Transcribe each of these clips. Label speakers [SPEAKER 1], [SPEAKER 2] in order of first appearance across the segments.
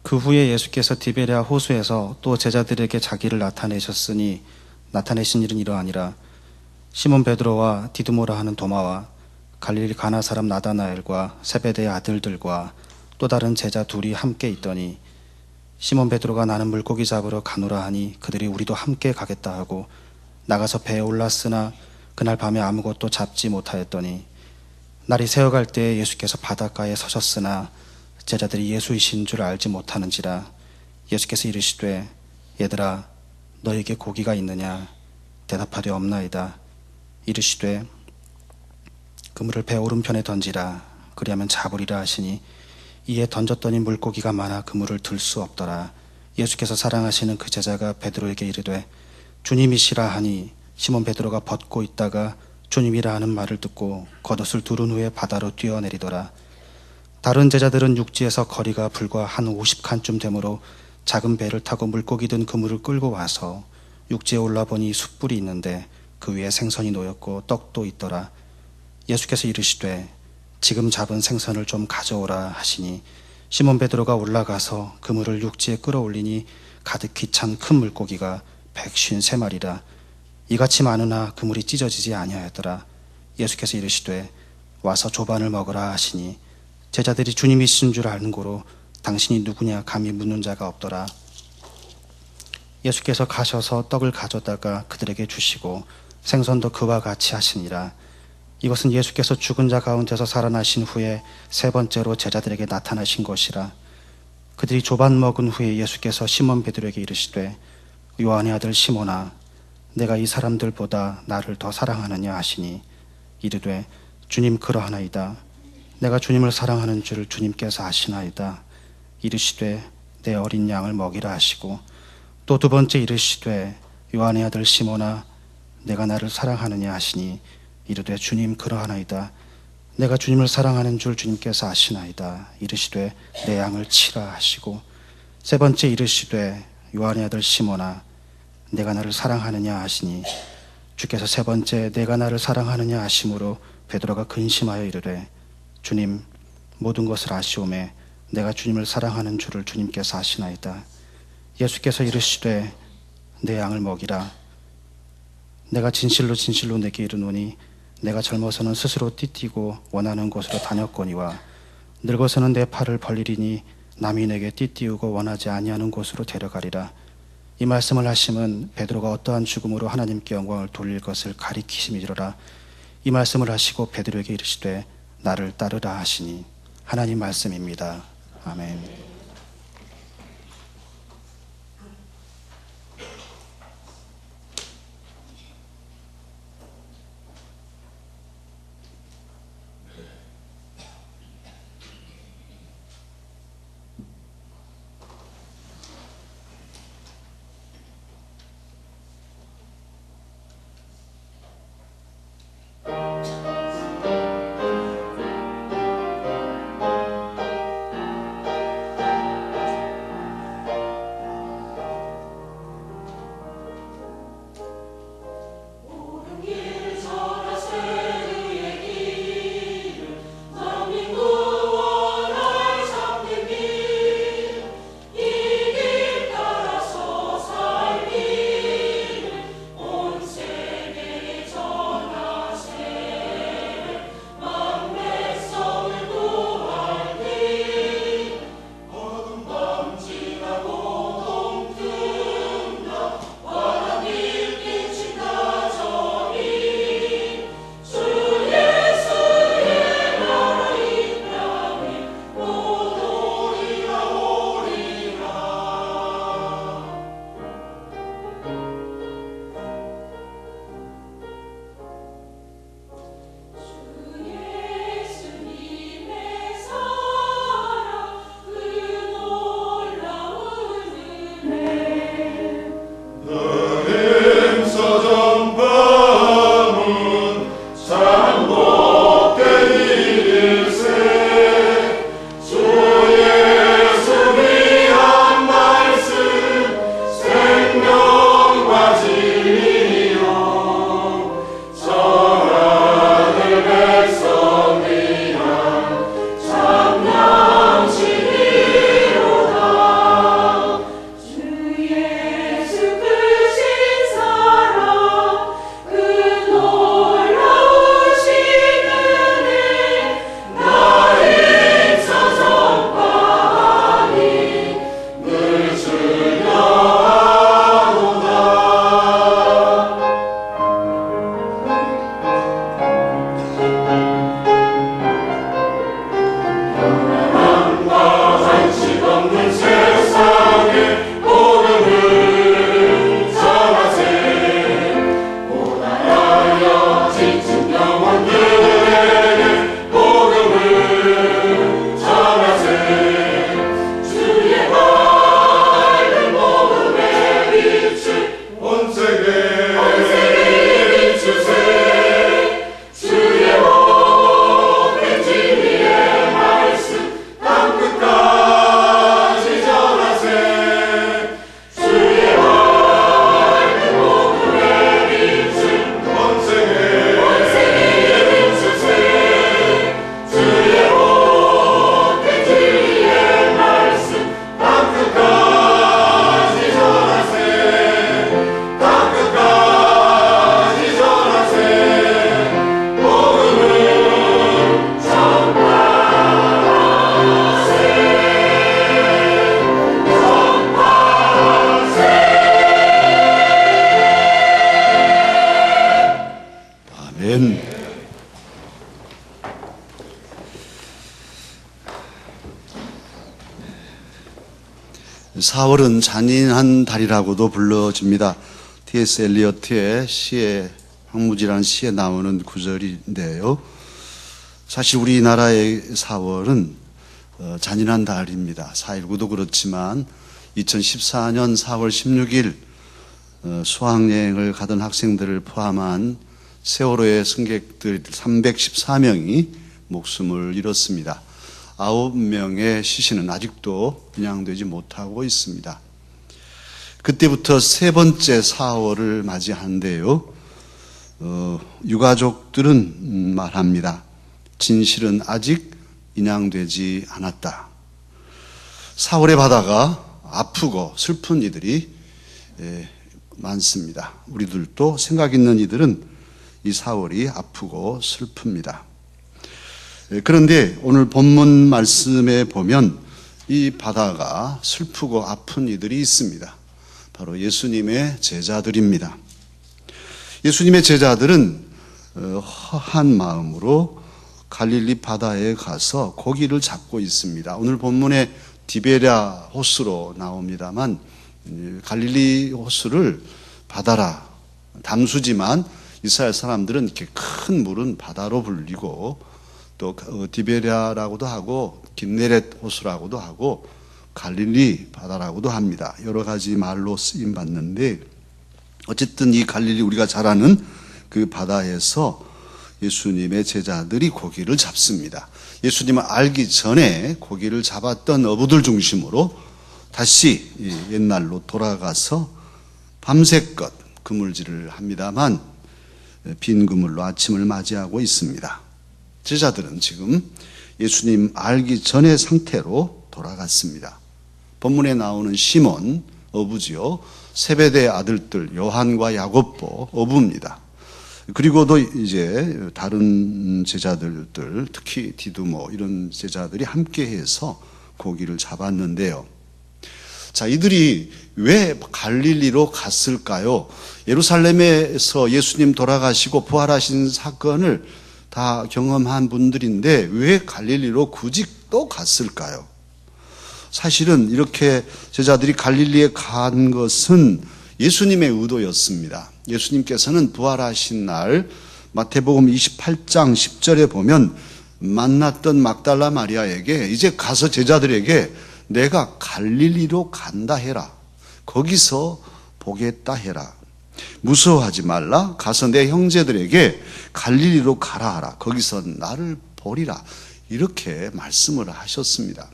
[SPEAKER 1] 그 후에 예수께서 디베랴 호수에서 또 제자들에게 자기를 나타내신 일은 이러하니라. 시몬 베드로와 디두모라 하는 도마와 갈릴리 가나 사람 나다나엘과 세베대의 아들들과 또 다른 제자 둘이 함께 있더니 시몬 베드로가 나는 물고기 잡으러 가노라 하니 그들이 우리도 함께 가겠다 하고 나가서 배에 올랐으나 그날 밤에 아무것도 잡지 못하였더니 날이 새어갈 때에 예수께서 바닷가에 서셨으나 제자들이 예수이신 줄 알지 못하는지라. 예수께서 이르시되 얘들아 너에게 고기가 있느냐? 대답하되 없나이다. 이르시되 그물을 배 오른편에 던지라. 그리하면 잡으리라 하시니 이에 던졌더니 물고기가 많아 그물을 들 수 없더라. 예수께서 사랑하시는 그 제자가 베드로에게 이르되 주님이시라 하니 시몬 베드로가 벗고 있다가 주님이라 하는 말을 듣고 겉옷을 두른 후에 바다로 뛰어내리더라. 다른 제자들은 육지에서 거리가 불과 한 50칸쯤 되므로 작은 배를 타고 물고기 든 그물을 끌고 와서 육지에 올라보니 숯불이 있는데 그 위에 생선이 놓였고 떡도 있더라. 예수께서 이르시되 지금 잡은 생선을 좀 가져오라 하시니 시몬 베드로가 올라가서 그물을 육지에 끌어올리니 가득히 찬 큰 물고기가 153마리라. 이같이 많으나 그물이 찢어지지 아니하였더라. 예수께서 이르시되 와서 조반을 먹으라 하시니 제자들이 주님이신 줄 아는 고로 당신이 누구냐 감히 묻는 자가 없더라. 예수께서 가셔서 떡을 가져다가 그들에게 주시고 생선도 그와 같이 하시니라. 이것은 예수께서 죽은 자 가운데서 살아나신 후에 세 번째로 제자들에게 나타나신 것이라. 그들이 조반 먹은 후에 예수께서 시몬 베드로에게 이르시되 요한의 아들 시몬아 내가 이 사람들보다 나를 더 사랑하느냐 하시니 이르되 주님 그러하나이다. 내가 주님을 사랑하는 줄 주님께서 아시나이다. 이르시되 내 어린 양을 먹이라 하시고 또 두 번째 이르시되 요한의 아들 시몬아 내가 나를 사랑하느냐 하시니 이르되 주님 그러하나이다. 내가 주님을 사랑하는 줄 주님께서 아시나이다. 이르시되 내 양을 치라 하시고 세 번째 이르시되 요한의 아들 시몬아 내가 나를 사랑하느냐 하시니 주께서 세 번째 내가 나를 사랑하느냐 하심으로 베드로가 근심하여 이르되 주님 모든 것을 아시오매 내가 주님을 사랑하는 줄을 주님께서 아시나이다. 예수께서 이르시되 내 양을 먹이라. 내가 진실로 진실로 내게 이르노니 내가 젊어서는 스스로 띠띠고 원하는 곳으로 다녔거니와 늙어서는 내 팔을 벌리리니 남이 내게 띠띠우고 원하지 아니하는 곳으로 데려가리라. 이 말씀을 하심은 베드로가 어떠한 죽음으로 하나님께 영광을 돌릴 것을 가리키심이로라. 이 말씀을 하시고 베드로에게 이르시되 나를 따르라 하시니 하나님 말씀입니다. 아멘.
[SPEAKER 2] 4월은 잔인한 달이라고도 불러집니다. T.S. 엘리어트의 시에 황무지라는 시에 나오는 구절인데요. 사실 우리나라의 4월은 잔인한 달입니다. 4.19도 그렇지만 2014년 4월 16일 수학여행을 가던 학생들을 포함한 세월호의 승객들 314명이 목숨을 잃었습니다. 9명의 시신은 아직도 분양되지 못하고 있습니다. 그때부터 세 번째 4월을 맞이하는데요. 유가족들은 말합니다. 진실은 아직 인양되지 않았다. 4월의 바다가 아프고 슬픈 이들이 많습니다. 우리들도 생각 있는 이들은 이 4월이 아프고 슬픕니다. 그런데 오늘 본문 말씀에 보면 이 바다가 슬프고 아픈 이들이 있습니다. 바로 예수님의 제자들입니다. 예수님의 제자들은 허한 마음으로 갈릴리 바다에 가서 고기를 잡고 있습니다. 오늘 본문에 디베랴 호수로 나옵니다만 갈릴리 호수를 바다라, 담수지만 이스라엘 사람들은 이렇게 큰 물은 바다로 불리고 또 디베랴라고도 하고 긴네렛 호수라고도 하고 갈릴리 바다라고도 합니다. 여러 가지 말로 쓰임 받는데 어쨌든 이 갈릴리 우리가 잘 아는 그 바다에서 예수님의 제자들이 고기를 잡습니다. 예수님을 알기 전에 고기를 잡았던 어부들 중심으로 다시 옛날로 돌아가서 밤새껏 그물질을 합니다만 빈 그물로 아침을 맞이하고 있습니다. 제자들은 지금 예수님 알기 전의 상태로 돌아갔습니다. 본문에 나오는 시몬 어부지요. 세베대의 아들들 요한과 야고보 어부입니다. 그리고도 이제 다른 제자들들 특히 디두모 이런 제자들이 함께해서 고기를 잡았는데요. 자, 이들이 왜 갈릴리로 갔을까요? 예루살렘에서 예수님 돌아가시고 부활하신 사건을 다 경험한 분들인데 왜 갈릴리로 굳이 또 갔을까요? 사실은 이렇게 제자들이 갈릴리에 간 것은 예수님의 의도였습니다. 예수님께서는 부활하신 날 마태복음 28장 10절에 보면 만났던 막달라 마리아에게 이제 가서 제자들에게 내가 갈릴리로 간다 해라. 거기서 보겠다 해라. 무서워하지 말라. 가서 내 형제들에게 갈릴리로 가라 하라. 거기서 나를 보리라. 이렇게 말씀을 하셨습니다.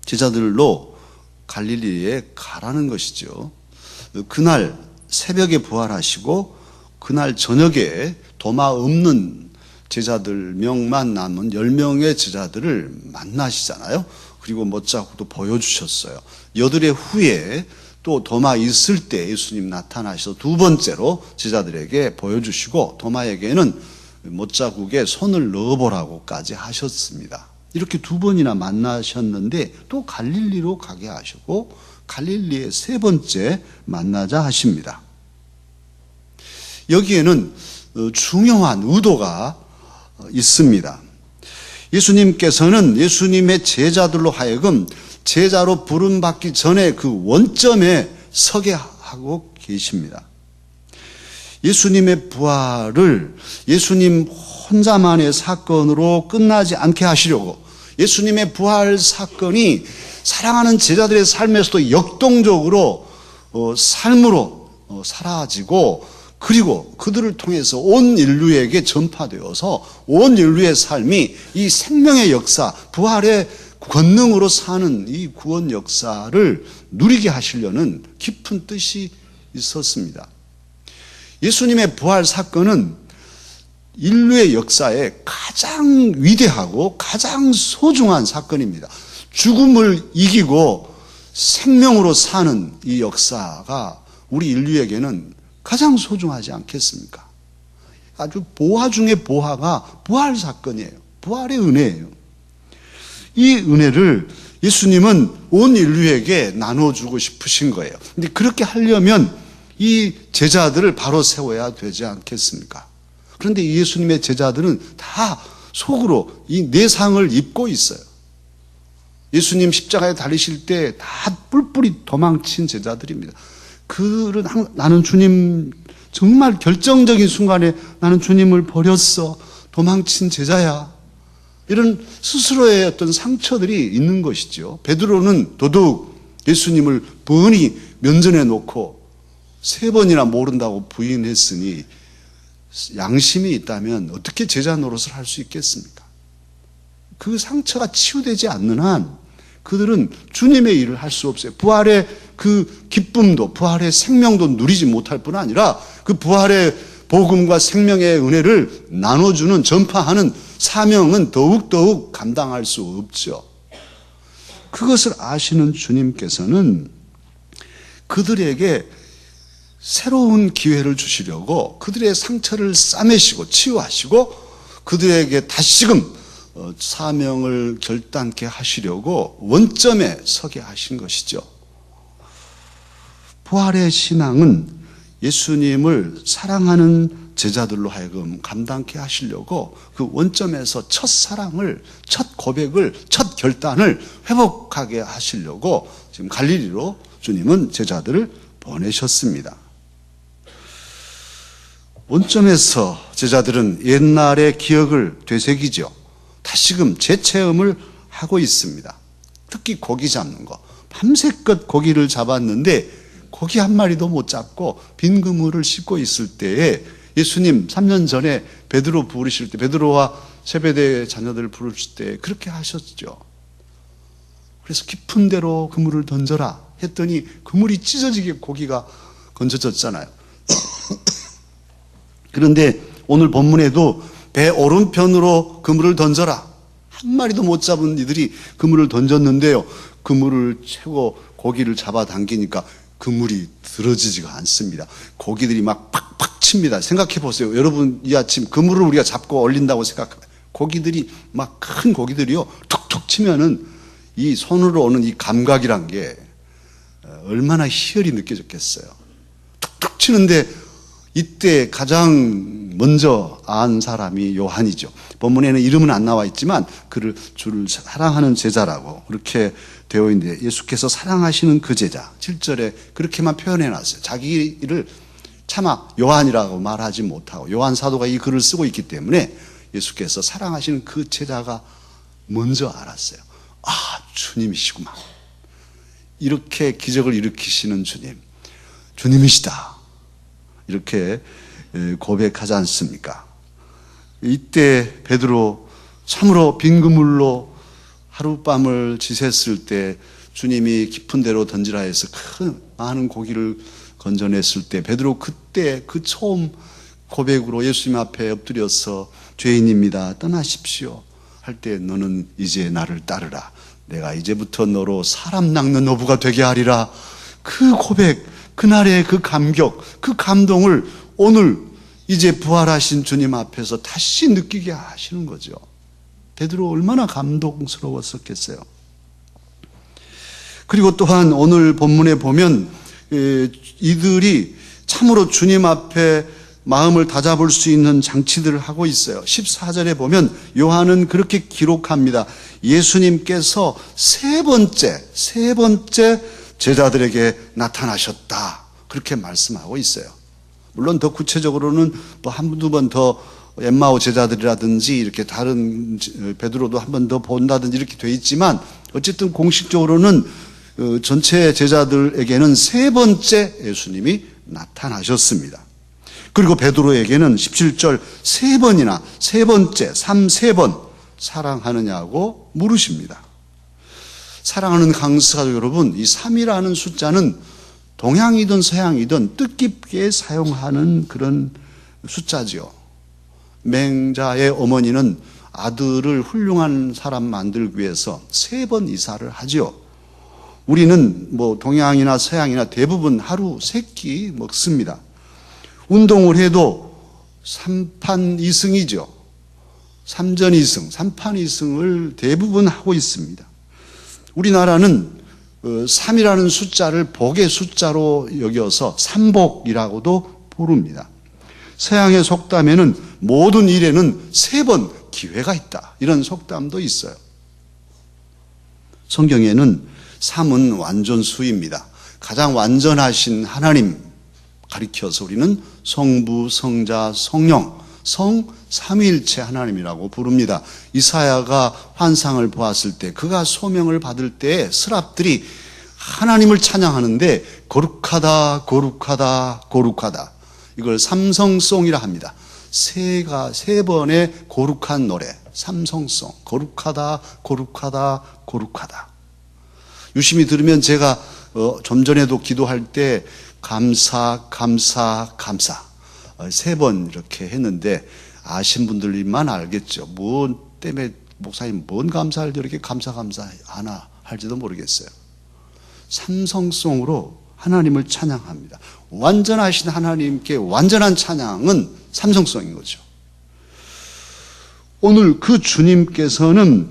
[SPEAKER 2] 제자들로 갈릴리에 가라는 것이죠. 그날 새벽에 부활하시고 그날 저녁에 도마 없는 제자들 명만 남은 10명의 제자들을 만나시잖아요. 그리고 못자국도 보여주셨어요. 여드레 후에 또 도마 있을 때 예수님 나타나셔서 두 번째로 제자들에게 보여주시고 도마에게는 못자국에 손을 넣어보라고까지 하셨습니다. 이렇게 두 번이나 만나셨는데 또 갈릴리로 가게 하시고 갈릴리의 세 번째 만나자 하십니다. 여기에는 중요한 의도가 있습니다. 예수님께서는 예수님의 제자들로 하여금 제자로 부름받기 전에 그 원점에 서게 하고 계십니다. 예수님의 부활을 예수님 혼자만의 사건으로 끝나지 않게 하시려고 예수님의 부활 사건이 사랑하는 제자들의 삶에서도 역동적으로 삶으로 사라지고 그리고 그들을 통해서 온 인류에게 전파되어서 온 인류의 삶이 이 생명의 역사, 부활의 권능으로 사는 이 구원 역사를 누리게 하시려는 깊은 뜻이 있었습니다. 예수님의 부활 사건은 인류의 역사에 가장 위대하고 가장 소중한 사건입니다. 죽음을 이기고 생명으로 사는 이 역사가 우리 인류에게는 가장 소중하지 않겠습니까? 아주 보화 중에 보화가 부활 사건이에요. 부활의 은혜예요. 이 은혜를 예수님은 온 인류에게 나눠주고 싶으신 거예요. 근데 그렇게 하려면 이 제자들을 바로 세워야 되지 않겠습니까? 그런데 예수님의 제자들은 다 속으로 이 내상을 입고 있어요. 예수님 십자가에 달리실 때 다 뿔뿔이 도망친 제자들입니다. 그들은 나는 주님 정말 결정적인 순간에 나는 주님을 버렸어. 도망친 제자야. 이런 스스로의 어떤 상처들이 있는 것이죠. 베드로는 더더욱 예수님을 뻔히 면전에 놓고 3번이나 모른다고 부인했으니 양심이 있다면 어떻게 제자 노릇을 할 수 있겠습니까? 그 상처가 치유되지 않는 한 그들은 주님의 일을 할 수 없어요. 부활의 그 기쁨도 부활의 생명도 누리지 못할 뿐 아니라 그 부활의 복음과 생명의 은혜를 나눠주는 전파하는 사명은 더욱더욱 감당할 수 없죠. 그것을 아시는 주님께서는 그들에게 새로운 기회를 주시려고 그들의 상처를 싸매시고 치유하시고 그들에게 다시금 사명을 결단케 하시려고 원점에 서게 하신 것이죠. 부활의 신앙은 예수님을 사랑하는 제자들로 하여금 감당케 하시려고 그 원점에서 첫 사랑을, 첫 고백을, 첫 결단을 회복하게 하시려고 지금 갈릴리로 주님은 제자들을 보내셨습니다. 원점에서 제자들은 옛날의 기억을 되새기죠. 다시금 재체험을 하고 있습니다. 특히 고기 잡는 거. 밤새껏 고기를 잡았는데 고기 한 마리도 못 잡고 빈 그물을 씻고 있을 때에 예수님 3년 전에 베드로 부르실 때 베드로와 세베대의 자녀들을 부르실 때 그렇게 하셨죠. 그래서 깊은 데로 그물을 던져라 했더니 그물이 찢어지게 고기가 건져졌잖아요. 그런데 오늘 본문에도 배 오른편으로 그물을 던져라. 한 마리도 못 잡은 이들이 그물을 던졌는데요. 그물을 채고 고기를 잡아당기니까 그물이 들어지지가 않습니다. 고기들이 막 팍팍 칩니다. 생각해 보세요. 여러분 이 아침 그물을 우리가 잡고 올린다고 생각하면 고기들이 막 큰 고기들이요. 툭툭 치면은 이 손으로 오는 이 감각이란 게 얼마나 희열이 느껴졌겠어요. 툭툭 치는데 이때 가장 먼저 안 사람이 요한이죠. 본문에는 이름은 안 나와 있지만 그를 주를 사랑하는 제자라고 그렇게 되어 있는데 예수께서 사랑하시는 그 제자 7절에 그렇게만 표현해 놨어요. 자기를 차마 요한이라고 말하지 못하고 요한 사도가 이 글을 쓰고 있기 때문에 예수께서 사랑하시는 그 제자가 먼저 알았어요. 아, 주님이시구만. 이렇게 기적을 일으키시는 주님, 주님이시다. 이렇게 고백하지 않습니까? 이때 베드로 참으로 빈 그물로 하룻밤을 지샜을 때 주님이 깊은 데로 던지라 해서 큰 많은 고기를 건져냈을 때 베드로 그때 그 처음 고백으로 예수님 앞에 엎드려서 죄인입니다. 떠나십시오. 할 때 너는 이제 나를 따르라. 내가 이제부터 너로 사람 낚는 어부가 되게 하리라. 그 고백, 그날의 그 감격, 그 감동을 오늘 이제 부활하신 주님 앞에서 다시 느끼게 하시는 거죠. 베드로 얼마나 감동스러웠었겠어요. 그리고 또한 오늘 본문에 보면 이들이 참으로 주님 앞에 마음을 다잡을 수 있는 장치들을 하고 있어요. 14절에 보면 요한은 그렇게 기록합니다. 예수님께서 세 번째 제자들에게 나타나셨다. 그렇게 말씀하고 있어요. 물론 더 구체적으로는 또 한두 번 더 엠마오 제자들이라든지 이렇게 다른 베드로도 한 번 더 본다든지 이렇게 돼 있지만 어쨌든 공식적으로는 전체 제자들에게는 세 번째 예수님이 나타나셨습니다. 그리고 베드로에게는 17절 세 번이나 세 번째, 3번 사랑하느냐고 물으십니다. 사랑하는 강스가족 여러분, 이 3이라는 숫자는 동양이든 서양이든 뜻깊게 사용하는 그런 숫자죠. 맹자의 어머니는 아들을 훌륭한 사람 만들기 위해서 3번 이사를 하죠. 우리는 뭐 동양이나 서양이나 대부분 하루 3끼 먹습니다. 운동을 해도 3판 2승이죠. 3전 2승, 3판 2승을 대부분 하고 있습니다. 우리나라는 3이라는 숫자를 복의 숫자로 여겨서 삼복이라고도 부릅니다. 서양의 속담에는 모든 일에는 3번 기회가 있다. 이런 속담도 있어요. 성경에는 3은 완전수입니다. 가장 완전하신 하나님 가리켜서 우리는 성부, 성자, 성령, 성 삼위일체 하나님이라고 부릅니다. 이사야가 환상을 보았을 때, 그가 소명을 받을 때 스랍들이 하나님을 찬양하는데 거룩하다, 거룩하다, 거룩하다. 이걸 삼성송이라 합니다. 세 번의 거룩한 노래, 삼성송. 거룩하다, 거룩하다, 거룩하다. 유심히 들으면 제가 좀 전에도 기도할 때 감사, 감사, 감사. 3번 이렇게 했는데 아신 분들만 알겠죠. 뭐 때문에 목사님 뭔 감사를 이렇게 감사 하나 할지도 모르겠어요. 삼성송으로 하나님을 찬양합니다. 완전하신 하나님께 완전한 찬양은 삼성송인 거죠. 오늘 그 주님께서는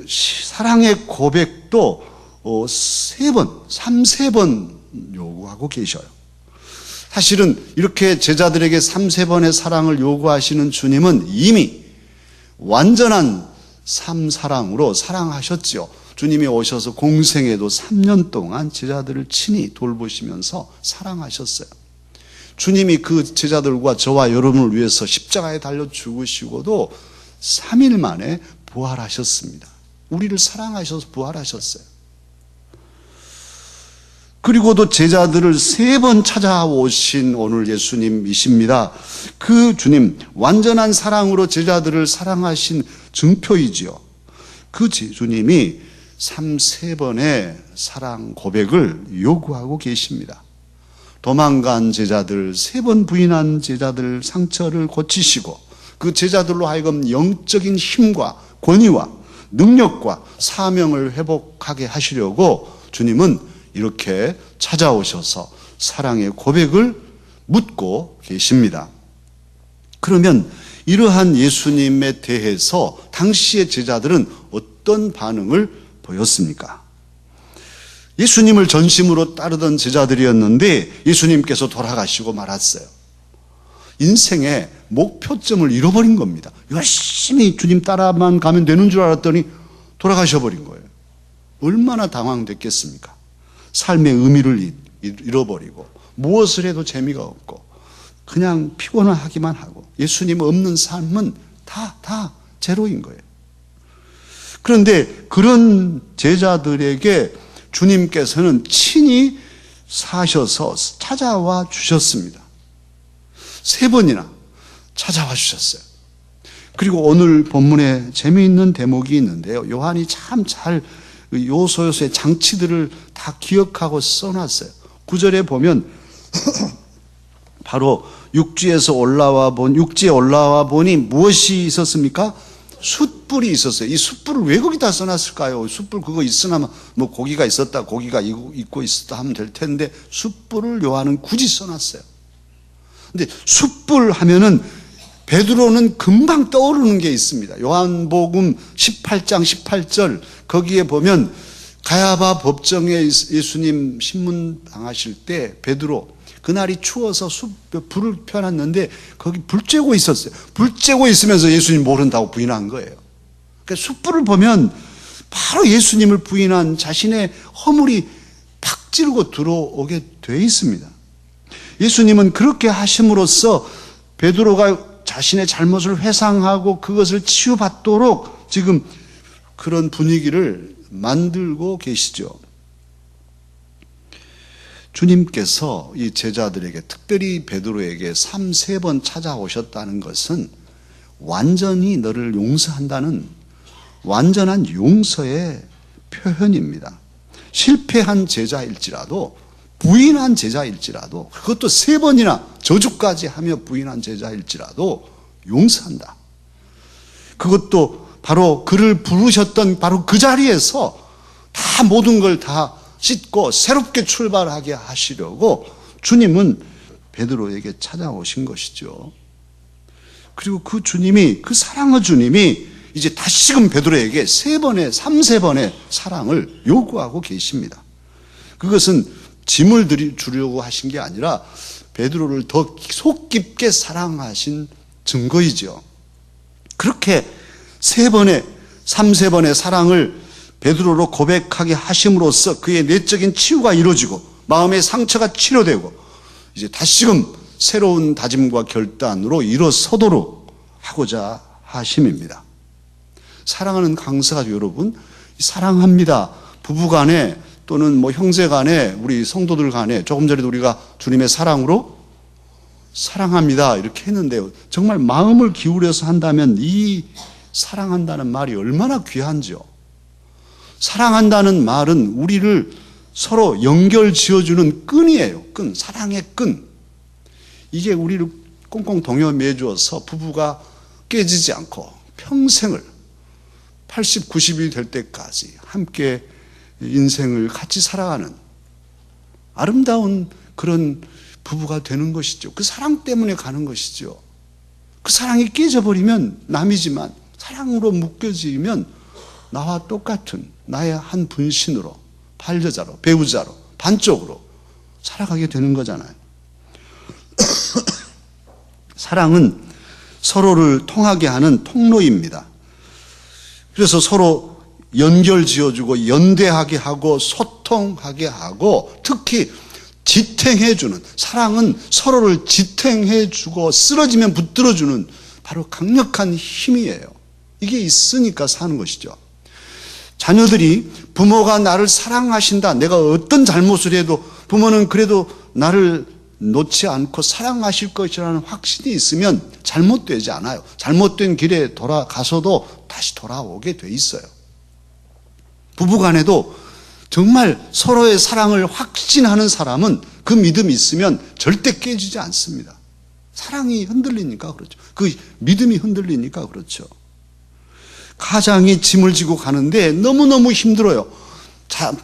[SPEAKER 2] 사랑의 고백도 3번 요구하고 계셔요. 사실은 이렇게 제자들에게 3번의 사랑을 요구하시는 주님은 이미 완전한 사랑으로 사랑하셨죠. 주님이 오셔서 공생에도 3년 동안 제자들을 친히 돌보시면서 사랑하셨어요. 주님이 그 제자들과 저와 여러분을 위해서 십자가에 달려 죽으시고도 3일 만에 부활하셨습니다. 우리를 사랑하셔서 부활하셨어요. 그리고도 제자들을 3번 찾아오신 오늘 예수님이십니다. 그 주님, 완전한 사랑으로 제자들을 사랑하신 증표이지요. 그 주님이 3번의 사랑 고백을 요구하고 계십니다. 도망간 제자들, 3번 부인한 제자들 상처를 고치시고 그 제자들로 하여금 영적인 힘과 권위와 능력과 사명을 회복하게 하시려고 주님은 이렇게 찾아오셔서 사랑의 고백을 묻고 계십니다. 그러면 이러한 예수님에 대해서 당시의 제자들은 어떤 반응을 보였습니까? 예수님을 전심으로 따르던 제자들이었는데 예수님께서 돌아가시고 말았어요. 인생의 목표점을 잃어버린 겁니다. 열심히 주님 따라만 가면 되는 줄 알았더니 돌아가셔버린 거예요. 얼마나 당황됐겠습니까? 삶의 의미를 잃어버리고 무엇을 해도 재미가 없고 그냥 피곤하기만 하고 예수님 없는 삶은 다 제로인 거예요. 그런데 그런 제자들에게 주님께서는 친히 사셔서 찾아와 주셨습니다. 3번이나 찾아와 주셨어요. 그리고 오늘 본문에 재미있는 대목이 있는데요. 요한이 참 잘 요소요소의 장치들을 다 기억하고 써놨어요. 9절에 보면 바로 육지에 올라와 보니 무엇이 있었습니까? 숯불이 있었어요. 이 숯불을 왜 거기다 써놨을까요? 숯불 그거 있으나 뭐 고기가 있었다, 고기가 있고 있었다 하면 될 텐데 숯불을 요한은 굳이 써놨어요. 근데 숯불 하면은 베드로는 금방 떠오르는 게 있습니다. 요한복음 18장 18절 거기에 보면 가야바 법정에 예수님 신문 당하실 때 베드로 그날이 추워서 불을 펴놨는데 거기 불 쬐고 있었어요. 불 쬐고 있으면서 예수님 모른다고 부인한 거예요. 그러니까 숯불을 보면 바로 예수님을 부인한 자신의 허물이 팍 찌르고 들어오게 돼 있습니다. 예수님은 그렇게 하심으로써 베드로가 자신의 잘못을 회상하고 그것을 치유받도록 지금 그런 분위기를 만들고 계시죠. 주님께서 이 제자들에게 특별히 베드로에게 3번 찾아오셨다는 것은 완전히 너를 용서한다는 완전한 용서의 표현입니다. 실패한 제자일지라도 부인한 제자일지라도 그것도 3번이나 저주까지 하며 부인한 제자일지라도 용서한다. 그것도 바로 그를 부르셨던 바로 그 자리에서 다 모든 걸 다 씻고 새롭게 출발하게 하시려고 주님은 베드로에게 찾아오신 것이죠. 그리고 그 주님이, 그 사랑의 주님이 이제 다시금 베드로에게 3번의 사랑을 요구하고 계십니다. 그것은 짐을 주려고 하신 게 아니라 베드로를 더 속 깊게 사랑하신 증거이죠. 그렇게 3번의 사랑을 베드로로 고백하게 하심으로써 그의 내적인 치유가 이루어지고 마음의 상처가 치료되고 이제 다시금 새로운 다짐과 결단으로 일어서도록 하고자 하심입니다. 사랑하는 강사가 여러분, 사랑합니다. 부부간에 또는 뭐 형제간에 우리 성도들 간에 조금 전에도 우리가 주님의 사랑으로 사랑합니다 이렇게 했는데요. 정말 마음을 기울여서 한다면 이 사랑한다는 말이 얼마나 귀한지요. 사랑한다는 말은 우리를 서로 연결 지어주는 끈이에요. 끈, 사랑의 끈. 이게 우리를 꽁꽁 동여매 주어서 부부가 깨지지 않고 평생을 80, 90이 될 때까지 함께 인생을 같이 살아가는 아름다운 그런 부부가 되는 것이죠. 그 사랑 때문에 가는 것이죠. 그 사랑이 깨져버리면 남이지만 사랑으로 묶여지면 나와 똑같은 나의 한 분신으로, 반려자로, 배우자로, 반쪽으로 살아가게 되는 거잖아요. 사랑은 서로를 통하게 하는 통로입니다. 그래서 서로 연결 지어주고 연대하게 하고 소통하게 하고 특히 지탱해주는, 사랑은 서로를 지탱해주고 쓰러지면 붙들어주는 바로 강력한 힘이에요. 이게 있으니까 사는 것이죠. 자녀들이 부모가 나를 사랑하신다, 내가 어떤 잘못을 해도 부모는 그래도 나를 놓지 않고 사랑하실 것이라는 확신이 있으면 잘못되지 않아요. 잘못된 길에 돌아가서도 다시 돌아오게 돼 있어요. 부부간에도 정말 서로의 사랑을 확신하는 사람은 그 믿음이 있으면 절대 깨지지 않습니다. 사랑이 흔들리니까 그렇죠. 그 믿음이 흔들리니까 그렇죠. 가장이 짐을 지고 가는데 너무너무 힘들어요.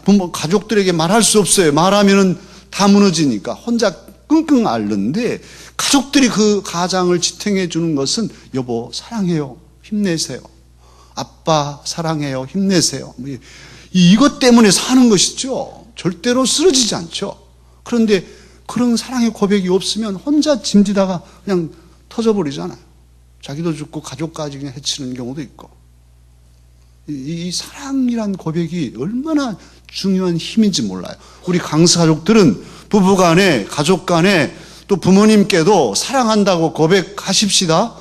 [SPEAKER 2] 부모, 가족들에게 말할 수 없어요. 말하면은 다 무너지니까 혼자 끙끙 앓는데 가족들이 그 가장을 지탱해 주는 것은 여보 사랑해요. 힘내세요. 아빠 사랑해요. 힘내세요. 이것 때문에 사는 것이죠. 절대로 쓰러지지 않죠. 그런데 그런 사랑의 고백이 없으면 혼자 짐지다가 그냥 터져버리잖아요. 자기도 죽고 가족까지 그냥 해치는 경우도 있고. 이 사랑이란 고백이 얼마나 중요한 힘인지 몰라요. 우리 강사 가족들은 부부간에, 가족간에 또 부모님께도 사랑한다고 고백하십시다.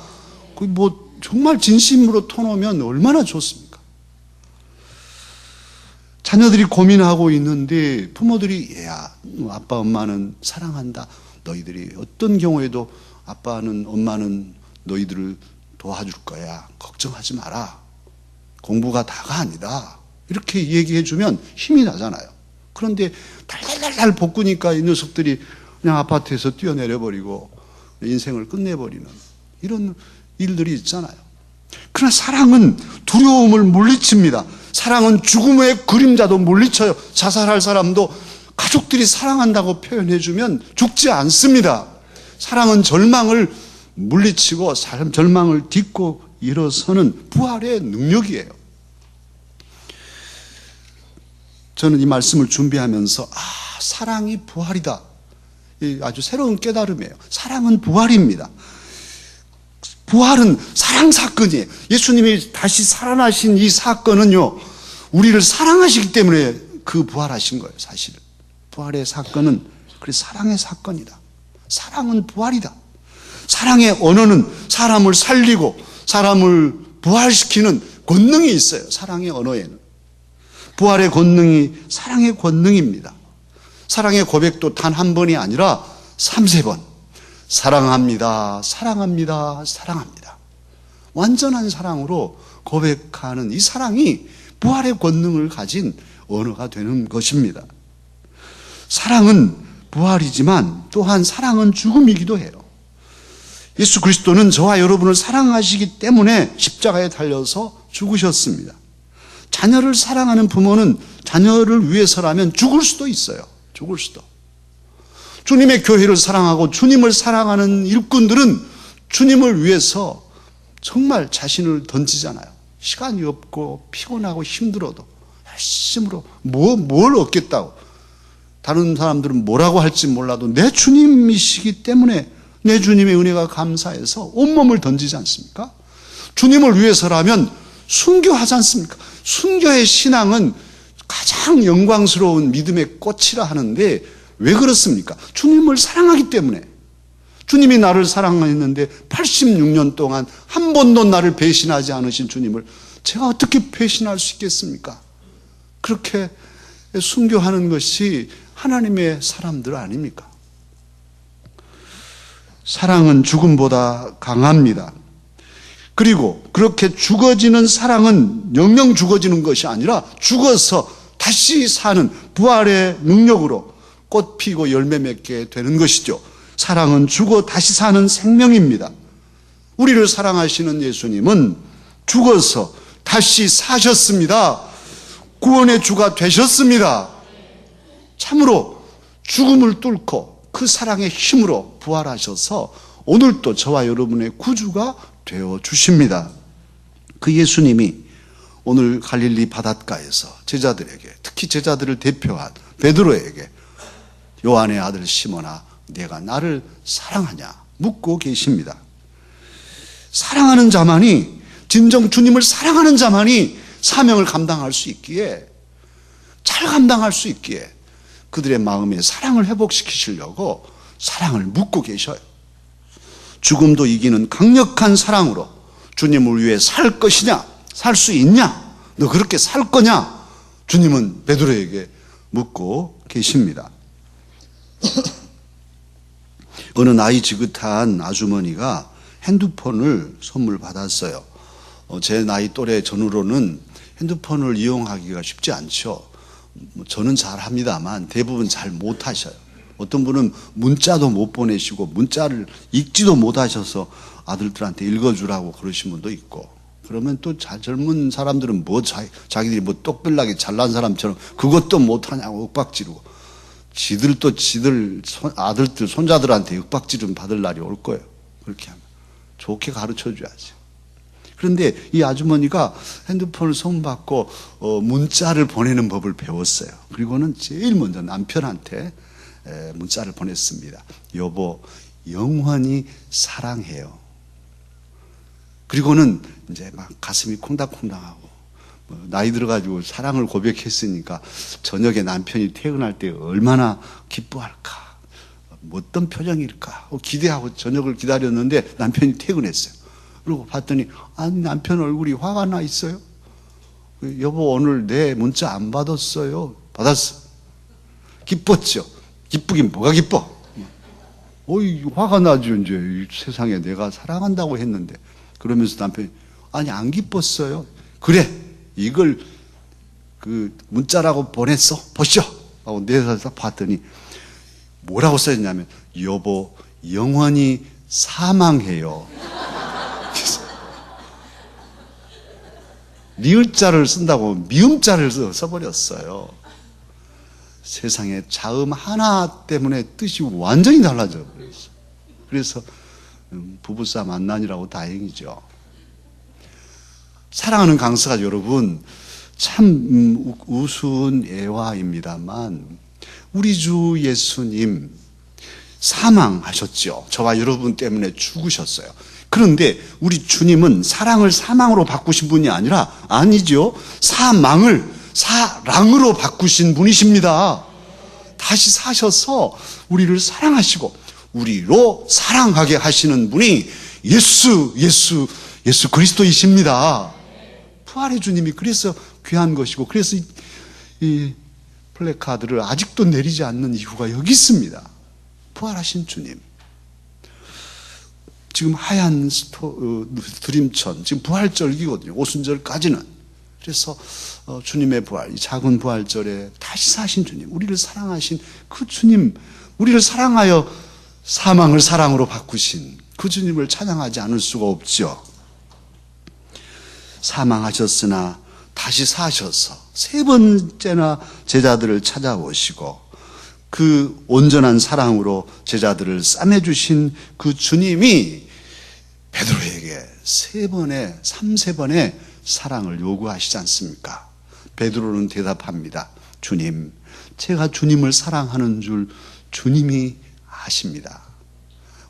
[SPEAKER 2] 뭐 정말 진심으로 터놓으면 얼마나 좋습니까? 자녀들이 고민하고 있는데 부모들이 야, 아빠 엄마는 사랑한다. 너희들이 어떤 경우에도 아빠는 엄마는 너희들을 도와줄 거야. 걱정하지 마라. 공부가 다가 아니다. 이렇게 얘기해 주면 힘이 나잖아요. 그런데 달달달달 볶으니까 이 녀석들이 그냥 아파트에서 뛰어내려 버리고 인생을 끝내버리는 이런 일들이 있잖아요. 그러나 사랑은 두려움을 물리칩니다. 사랑은 죽음의 그림자도 물리쳐요. 자살할 사람도 가족들이 사랑한다고 표현해주면 죽지 않습니다. 사랑은 절망을 물리치고 절망을 딛고 일어서는 부활의 능력이에요. 저는 이 말씀을 준비하면서 사랑이 부활이다. 아주 새로운 깨달음이에요. 사랑은 부활입니다. 부활은 사랑 사건이에요. 예수님이 다시 살아나신 이 사건은요, 우리를 사랑하시기 때문에 그 부활하신 거예요, 사실. 부활의 사건은 그래서 사랑의 사건이다. 사랑은 부활이다. 사랑의 언어는 사람을 살리고 사람을 부활시키는 권능이 있어요, 사랑의 언어에는. 부활의 권능이 사랑의 권능입니다. 사랑의 고백도 단 한 번이 아니라 3-4번. 사랑합니다, 사랑합니다, 사랑합니다. 완전한 사랑으로 고백하는 이 사랑이 부활의 권능을 가진 언어가 되는 것입니다. 사랑은 부활이지만 또한 사랑은 죽음이기도 해요. 예수 그리스도는 저와 여러분을 사랑하시기 때문에 십자가에 달려서 죽으셨습니다. 자녀를 사랑하는 부모는 자녀를 위해서라면 죽을 수도 있어요. 죽을 수도. 주님의 교회를 사랑하고 주님을 사랑하는 일꾼들은 주님을 위해서 정말 자신을 던지잖아요. 시간이 없고 피곤하고 힘들어도 열심으로 뭘 얻겠다고. 다른 사람들은 뭐라고 할지 몰라도 내 주님이시기 때문에 내 주님의 은혜가 감사해서 온몸을 던지지 않습니까? 주님을 위해서라면 순교하지 않습니까? 순교의 신앙은 가장 영광스러운 믿음의 꽃이라 하는데 왜 그렇습니까? 주님을 사랑하기 때문에. 주님이 나를 사랑했는데 86년 동안 한 번도 나를 배신하지 않으신 주님을 제가 어떻게 배신할 수 있겠습니까? 그렇게 순교하는 것이 하나님의 사람들 아닙니까? 사랑은 죽음보다 강합니다. 그리고 그렇게 죽어지는 사랑은 영영 죽어지는 것이 아니라 죽어서 다시 사는 부활의 능력으로 꽃 피고 열매 맺게 되는 것이죠. 사랑은 죽어 다시 사는 생명입니다. 우리를 사랑하시는 예수님은 죽어서 다시 사셨습니다. 구원의 주가 되셨습니다. 참으로 죽음을 뚫고 그 사랑의 힘으로 부활하셔서 오늘도 저와 여러분의 구주가 되어 주십니다. 그 예수님이 오늘 갈릴리 바닷가에서 제자들에게, 특히 제자들을 대표한 베드로에게 요한의 아들 시몬아 내가 나를 사랑하냐 묻고 계십니다. 사랑하는 자만이, 진정 주님을 사랑하는 자만이 사명을 감당할 수 있기에, 잘 감당할 수 있기에 그들의 마음에 사랑을 회복시키시려고 사랑을 묻고 계셔요. 죽음도 이기는 강력한 사랑으로 주님을 위해 살 것이냐, 살 수 있냐, 너 그렇게 살 거냐, 주님은 베드로에게 묻고 계십니다. 어느 나이 지긋한 아주머니가 핸드폰을 선물 받았어요. 제 나이 또래 전후로는 핸드폰을 이용하기가 쉽지 않죠. 저는 잘 합니다만 대부분 잘 못 하셔요. 어떤 분은 문자도 못 보내시고 문자를 읽지도 못하셔서 아들들한테 읽어주라고 그러신 분도 있고, 그러면 또 젊은 사람들은 뭐 자기들이 뭐 똑별나게 잘난 사람처럼 그것도 못하냐고 윽박지르고, 지들도 지들 아들들 손자들한테 윽박지름 받을 날이 올 거예요. 그렇게 하면 좋게 가르쳐 줘야지. 그런데 이 아주머니가 핸드폰을 선물받고 문자를 보내는 법을 배웠어요. 그리고는 제일 먼저 남편한테 문자를 보냈습니다. 여보, 영원히 사랑해요. 그리고는 이제 막 가슴이 콩닥콩닥하고, 나이 들어가지고 사랑을 고백했으니까 저녁에 남편이 퇴근할 때 얼마나 기뻐할까, 어떤 표정일까 기대하고 저녁을 기다렸는데 남편이 퇴근했어요. 그리고 봤더니 아니 남편 얼굴이 화가 나 있어요. 여보 오늘 내 문자 안 받았어요. 받았어. 기뻤죠. 기쁘긴 뭐가 기뻐. 어이 화가 나죠. 이제 이 세상에 내가 사랑한다고 했는데. 그러면서 남편이 아니 안 기뻤어요. 그래 이걸 그 문자라고 보냈어. 보시오 하고 내서 봤더니 뭐라고 써있냐면 여보 영원히 사망해요. 리을자를 쓴다고 미음자를 써버렸어요. 세상에 자음 하나 때문에 뜻이 완전히 달라져 버렸어요. 그래서 부부싸움 안 나니라고 다행이죠. 사랑하는 강서가 여러분 참 우스운 애화입니다만 우리 주 예수님 사망하셨죠. 저와 여러분 때문에 죽으셨어요. 그런데 우리 주님은 사랑을 사망으로 바꾸신 분이 아니죠. 사망을 사랑으로 바꾸신 분이십니다. 다시 사셔서 우리를 사랑하시고 우리로 사랑하게 하시는 분이 예수 그리스도이십니다. 부활의 주님이 그래서 귀한 것이고, 그래서 이 플래카드를 아직도 내리지 않는 이유가 여기 있습니다. 부활하신 주님. 지금 하얀 드림천, 지금 부활절기거든요. 오순절까지는. 그래서 주님의 부활, 이 작은 부활절에 다시 사신 주님, 우리를 사랑하신 그 주님, 우리를 사랑하여 사망을 사랑으로 바꾸신 그 주님을 찬양하지 않을 수가 없죠. 사망하셨으나 다시 사셔서 세 번째나 제자들을 찾아오시고 그 온전한 사랑으로 제자들을 싸매주신 그 주님이 베드로에게 삼세 번의 사랑을 요구하시지 않습니까? 베드로는 대답합니다. 주님, 제가 주님을 사랑하는 줄 주님이 아십니다.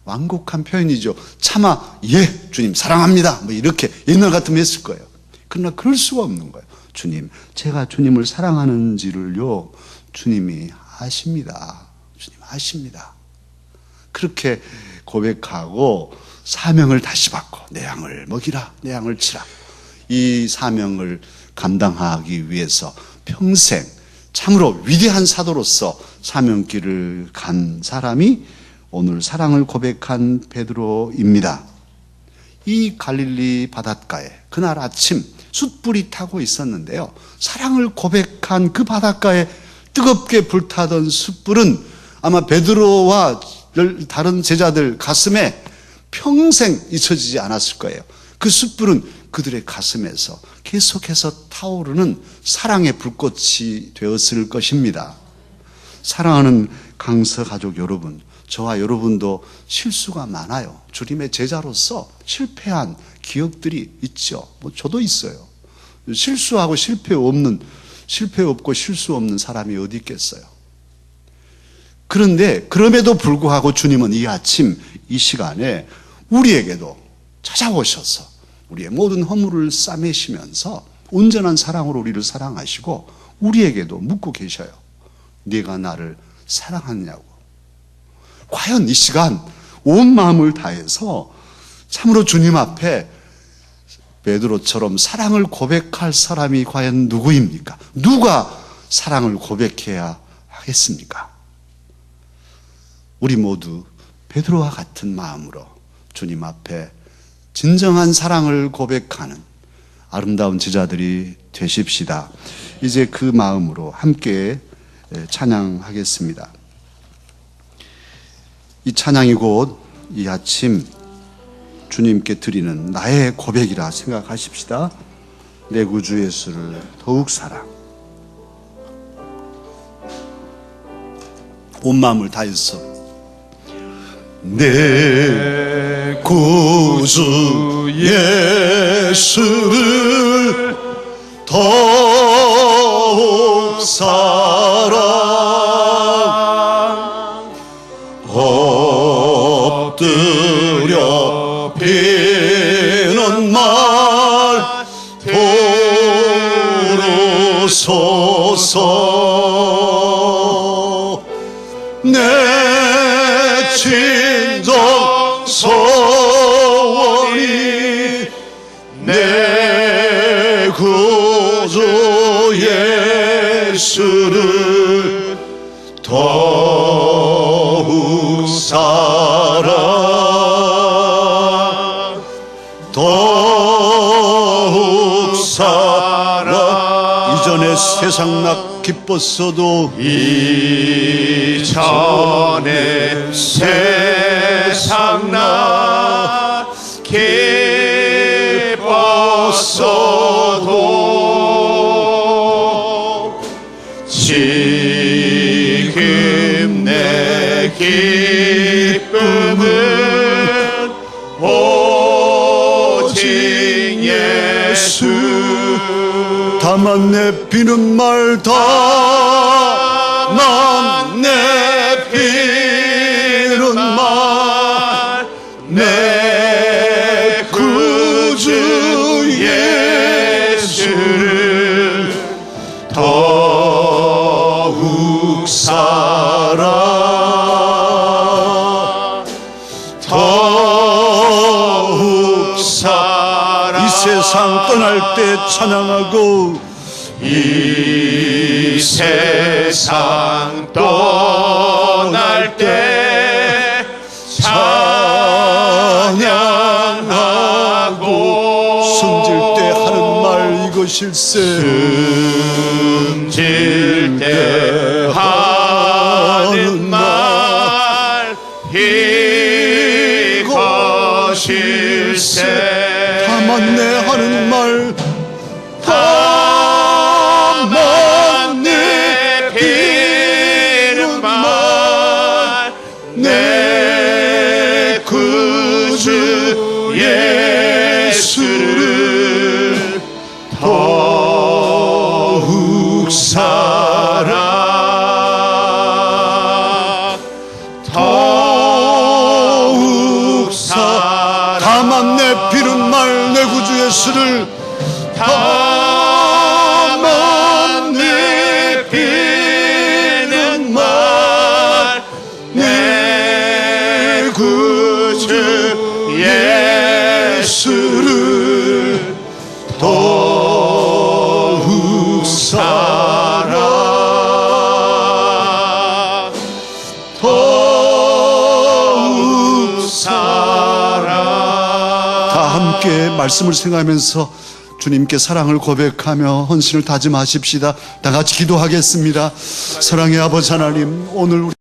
[SPEAKER 2] 완곡한 표현이죠. 차마 예 주님 사랑합니다 뭐 이렇게 옛날 같으면 했을 거예요. 그러나 그럴 수가 없는 거예요. 주님, 제가 주님을 사랑하는지를요, 주님이 아십니다. 주님 아십니다. 그렇게 고백하고 사명을 다시 받고 내 양을 먹이라, 내 양을 치라. 이 사명을 감당하기 위해서 평생 참으로 위대한 사도로서 사명길을 간 사람이 오늘 사랑을 고백한 베드로입니다. 이 갈릴리 바닷가에 그날 아침 숯불이 타고 있었는데요. 사랑을 고백한 그 바닷가에 뜨겁게 불타던 숯불은 아마 베드로와 다른 제자들 가슴에 평생 잊혀지지 않았을 거예요. 그 숯불은 그들의 가슴에서 계속해서 타오르는 사랑의 불꽃이 되었을 것입니다. 사랑하는 강서 가족 여러분, 저와 여러분도 실수가 많아요. 주님의 제자로서 실패한 기억들이 있죠. 저도 있어요. 실수하고 실패 없고 실수 없는 사람이 어디 있겠어요. 그런데 그럼에도 불구하고 주님은 이 아침 이 시간에 우리에게도 찾아오셔서 우리의 모든 허물을 싸매시면서 온전한 사랑으로 우리를 사랑하시고 우리에게도 묻고 계셔요. 네가 나를 사랑하느냐고. 과연 이 시간 온 마음을 다해서 참으로 주님 앞에 베드로처럼 사랑을 고백할 사람이 과연 누구입니까? 누가 사랑을 고백해야 하겠습니까? 우리 모두 베드로와 같은 마음으로 주님 앞에 진정한 사랑을 고백하는 아름다운 제자들이 되십시다. 이제 그 마음으로 함께 찬양하겠습니다. 이 찬양이 곧 이 아침 주님께 드리는 나의 고백이라 생각하십시다. 내 구주 예수를 더욱 사랑. 온 마음을 다해서 내 구주 예수를 더욱 사랑. 엎드려 비는 말 도로소서. 내 친정 소원이 내 구주 예수를 더욱 사랑, 더욱 사랑. 이전에 세상 나 기뻤어도
[SPEAKER 3] 이전에 세상 나 기뻤어도 지금 내 기쁨은 오직 예수.
[SPEAKER 2] 다만 내 비는 말 다만 내 비는 말 내 구주 예수를
[SPEAKER 3] 더욱 사랑, 더욱 사랑.
[SPEAKER 2] 이 세상 떠날 때 찬양하고
[SPEAKER 3] 이 세상 떠날 때 찬양하고
[SPEAKER 2] 숨질 때 하는 말 이것일세.
[SPEAKER 3] 숨질 때 하는 말 이것일세.
[SPEAKER 2] 다만 내 하는 말
[SPEAKER 3] 다만 내 비는 말 내 구주 예수를 더욱 사랑.
[SPEAKER 2] 함께 말씀을 생각하면서 주님께 사랑을 고백하며 헌신을 다짐하십시다. 다 같이 기도하겠습니다. 사랑의 아버지 하나님, 오늘 우리